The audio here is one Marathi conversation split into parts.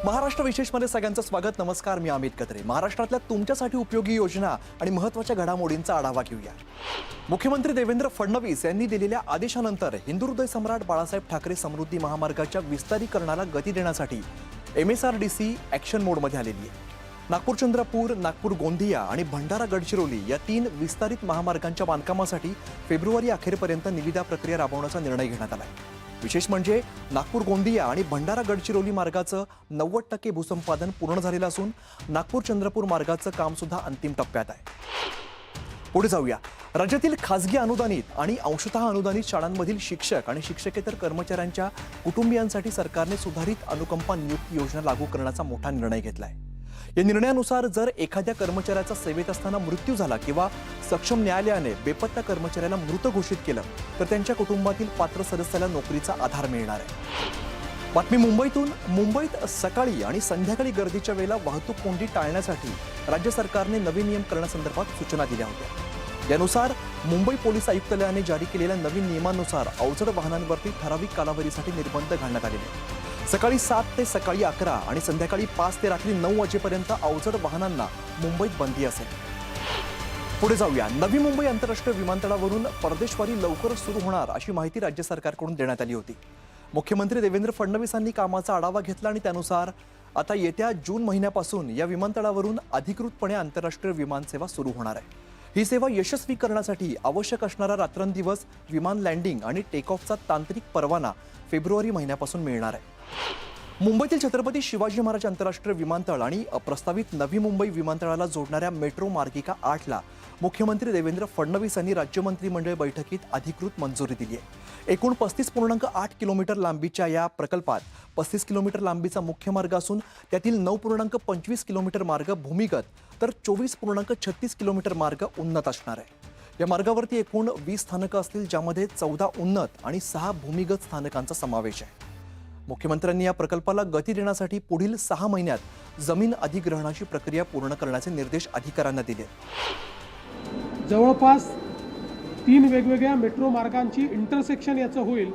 महाराष्ट्र विशेषमध्ये सगळ्यांचं स्वागत. नमस्कार, मी अमित कत्रे. महाराष्ट्रातल्या तुमच्यासाठी उपयोगी योजना आणि महत्त्वाच्या घडामोडींचा आढावा घेऊया. मुख्यमंत्री देवेंद्र फडणवीस यांनी दिलेल्या आदेशानंतर हिंदू हृदय सम्राट बाळासाहेब ठाकरे समृद्धी महामार्गाच्या विस्तारीकरणाला गती देण्यासाठी MSRDC ॲक्शन मोडमध्ये आलेली आहे. नागपूर चंद्रपूर, नागपूर गोंदिया आणि भंडारा गडचिरोली या 3 विस्तारित महामार्गांच्या बांधकामासाठी फेब्रुवारी अखेरपर्यंत निविदा प्रक्रिया राबवण्याचा निर्णय घेण्यात आला आहे. विशेष म्हणजे नागपूर गोंदिया आणि भंडारा गडचिरोली मार्गाचं 90% भूसंपादन पूर्ण झालेलं असून नागपूर चंद्रपूर मार्गाचं काम सुद्धा अंतिम टप्प्यात आहे. पुढे जाऊया. राज्यातील खासगी अनुदानित आणि अंशतः अनुदानित शाळांमधील शिक्षक आणि शिक्षकेतर कर्मचाऱ्यांच्या कुटुंबियांसाठी सरकारने सुधारित अनुकंपा नियुक्ती योजना लागू करण्याचा मोठा निर्णय घेतला आहे. या निर्णयानुसार जर एखाद्या कर्मचाऱ्याचा सेवेत असताना मृत्यू झाला किंवा सक्षम न्यायालयाने बेपत्ता कर्मचाऱ्याला मृत घोषित केलं तर त्यांच्या कुटुंबातील पात्र सदस्याला नोकरीचा आधार मिळणार आहे. बातमी मुंबईतून. मुंबईत सकाळी आणि संध्याकाळी गर्दीच्या वेळेला वाहतूक कोंडी टाळण्यासाठी राज्य सरकारने नवे नियम करण्यासंदर्भात सूचना दिल्या होत्या. यानुसार मुंबई पोलीस आयुक्तालयाने जारी केलेल्या नवीन नियमानुसार अवजड वाहनांवरती ठराविक कालावधीसाठी निर्बंध घालण्यात आलेले आहेत. सकाळी 7 ते सकाळी 11 आणि संध्याकाळी 5 ते रात्री 9 वाजेपर्यंत अवजड वाहनांना मुंबईत बंदी असेल. पुढे जाऊया. नवी मुंबई आंतरराष्ट्रीय विमानतळावरून परदेशवारी लवकरच सुरू होणार अशी माहिती राज्य सरकारकडून देण्यात आली होती. मुख्यमंत्री देवेंद्र फडणवीसांनी कामाचा आढावा घेतला आणि त्यानुसार आता येत्या जून महिन्यापासून या विमानतळावरून अधिकृतपणे आंतरराष्ट्रीय विमानसेवा सुरू होणार आहे. ही सेवा यशस्वी करण्यासाठी आवश्यक असणारा रात्रंदिवस विमान लँडिंग आणि टेक ऑफचा तांत्रिक परवाना फेब्रुवारी महिन्यापासून मिळणार आहे. मुंबईतील छत्रपती शिवाजी महाराज आंतरराष्ट्रीय विमानतळ आणि प्रस्तावित नवी मुंबई विमानतळाला जोडणाऱ्या मेट्रो मार्गिका 8ला मुख्यमंत्री देवेंद्र फडणवीस यांनी राज्य मंत्रिमंडळ बैठकीत अधिकृत मंजुरी दिली आहे. एकूण 35.8 किलोमीटर लांबीच्या या प्रकल्पात 35 किलोमीटर लांबीचा मुख्य मार्ग असून त्यातील 9.25 किलोमीटर मार्ग भूमिगत तर 24.36 किलोमीटर मार्ग उन्नत असणार आहे. या मार्गावरती एकूण 20 स्थानकं असतील, ज्यामध्ये 14 उन्नत आणि 6 भूमिगत स्थानकांचा समावेश आहे. मुख्यमंत्र्यांनी या प्रकल्पाला गती देण्यासाठी पुढील 6 महिन्यात जमीन अधिग्रहणाची प्रक्रिया पूर्ण करण्याचे निर्देश अधिकाऱ्यांना दिले. जवळपास 3 वेगवेगळ्या मेट्रो मार्गांची इंटरसेक्शन याचं होईल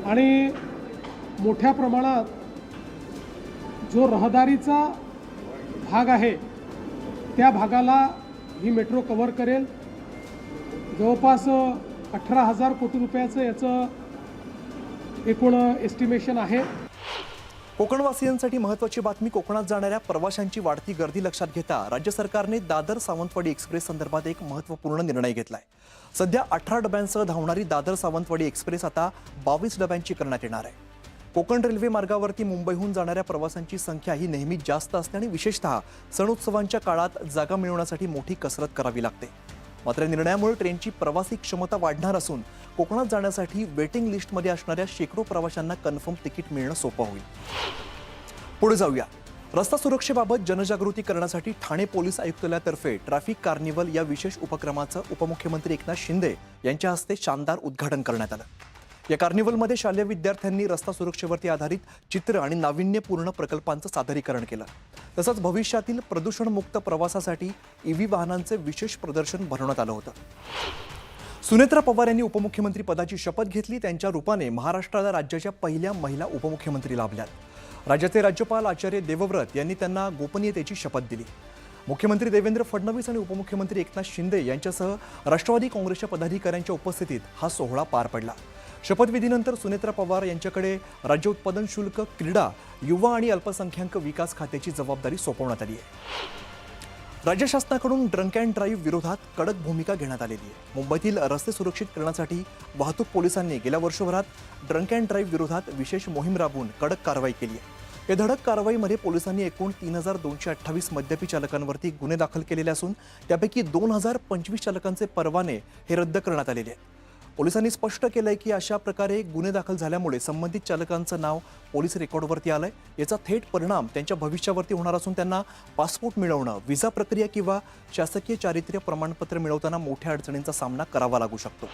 आणि मोठ्या प्रमाणात जो रहदारीचा भाग आहे त्या भागाला ही मेट्रो कव्हर करेल. जवळपास 18,000 कोटी रुपयाचं याचं एकूण एस्टिमेशन आहे. कोकणवासियांसाठी महत्त्वाची बातमी. कोकणात जाणाऱ्या प्रवाशांची वाढती गर्दी लक्षात घेता राज्य सरकारने दादर सावंतवाडी एक्सप्रेस संदर्भात एक महत्त्वपूर्ण निर्णय घेतलाय. सध्या 18 डब्यांसह धावणारी दादर सावंतवाडी एक्सप्रेस आता 22 डब्यांची करण्यात येणार आहे. कोकण रेल्वे मार्गावरती मुंबईहून जाणाऱ्या प्रवाशांची संख्या ही नेहमीच जास्त असते आणि विशेषतः सण उत्सवांच्या काळात जागा मिळवण्यासाठी मोठी कसरत करावी लागते. मात्र निर्णयामुळे ट्रेनची प्रवासी क्षमता वाढणार असून कोकणात जाण्यासाठी वेटिंग लिस्टमध्ये असणाऱ्या शेकडो प्रवाशांना कन्फर्म तिकीट मिळणं सोपं होईल. पुढे जाऊया. रस्ता सुरक्षेबाबत जनजागृती करण्यासाठी ठाणे पोलीस आयुक्तालयातर्फे ट्रॅफिक कार्निव्हल या विशेष उपक्रमाचं उपमुख्यमंत्री एकनाथ शिंदे यांच्या हस्ते शानदार उद्घाटन करण्यात आलं. या कार्निव्हलमध्ये शालेय विद्यार्थ्यांनी रस्ता सुरक्षेवरती आधारित चित्र आणि नाविन्यपूर्ण प्रकल्पांचं सादरीकरण केलं. तसंच भविष्यातील प्रदूषणमुक्त प्रवासासाठी EV वाहनांचे विशेष प्रदर्शन भरवण्यात आलं होतं. सुनेत्रा पवार यांनी उपमुख्यमंत्री पदाची शपथ घेतली. त्यांच्या रूपाने महाराष्ट्राला राज्याच्या पहिल्या महिला उपमुख्यमंत्री लाभल्यात. राज्याचे राज्यपाल आचार्य देवव्रत यांनी त्यांना गोपनीयतेची शपथ दिली. मुख्यमंत्री देवेंद्र फडणवीस आणि उपमुख्यमंत्री एकनाथ शिंदे यांच्यासह राष्ट्रवादी काँग्रेसच्या पदाधिकाऱ्यांच्या उपस्थितीत हा सोहळा पार पडला. शपथविधीनंतर सुनेत्रा पवार यांच्याकडे राज्य उत्पादन शुल्क, क्रीडा, युवा आणि अल्पसंख्याक विकास खात्याची जबाबदारी सोपवण्यात आली आहे. राज्य शासनाकडून ड्रंक अँड ड्राईव्ह विरोधात कडक भूमिका घेण्यात आलेली आहे. मुंबईतील रस्ते सुरक्षित करण्यासाठी वाहतूक पोलिसांनी गेल्या वर्षभरात ड्रंक अँड ड्राईव्ह विरोधात विशेष मोहीम राबवून कडक कारवाई केली आहे. या धडक कारवाईमध्ये पोलिसांनी एकूण 3,228 मद्यपी चालकांवरती गुन्हे दाखल केलेले असून त्यापैकी 2,025 चालकांचे परवाने हे रद्द करण्यात आलेले आहेत. पोलिसांनी स्पष्ट केलंय की अशा प्रकारे गुन्हे दाखल झाल्यामुळे संबंधित चालकांचं नाव पोलीस रेकॉर्डवरती आलंय. याचा थेट परिणाम त्यांच्या भविष्यावरती होणार असून त्यांना पासपोर्ट मिळवणं, व्हिसा प्रक्रिया किंवा शासकीय चारित्र्य प्रमाणपत्र मिळवताना मोठ्या अडचणींचा सामना करावा लागू शकतो.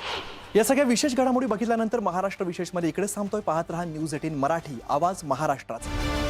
या सगळ्या विशेष घडामोडी बघितल्यानंतर महाराष्ट्र विशेषमध्ये इकडेच थांबतोय. पाहत रहा न्यूज 18 मराठी, आवाज महाराष्ट्राचा.